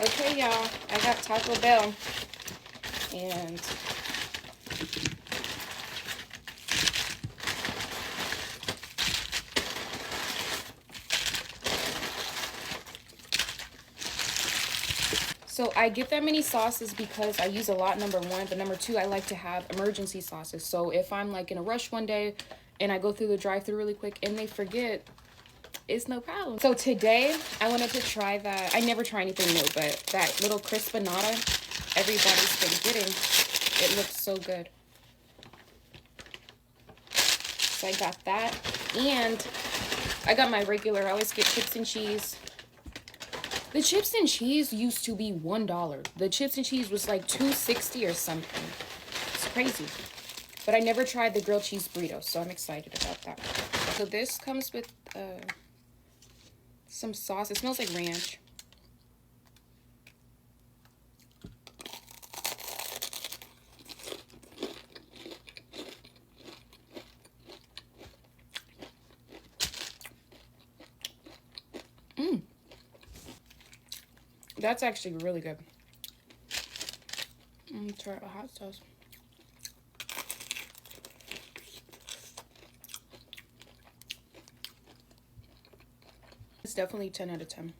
Okay, y'all, I got Taco Bell, and so I get that many sauces because I use a lot, number one, but number two, I like to have emergency sauces. So if I'm like in a rush one day and I go through the drive-thru really quick and they forget, it's no problem. So today I wanted to try that. I never try anything new, but that little Crispanada everybody's been getting. It looks so good. So I got that, and I got my regular. I always get chips and cheese. The chips and cheese used to be $1. The chips and cheese was like $2.60 or something. It's crazy. But I never tried the grilled cheese burrito, so I'm excited about that. So this comes with some sauce. It smells like ranch. That's actually really good. Try a hot sauce. It's definitely 10 out of 10.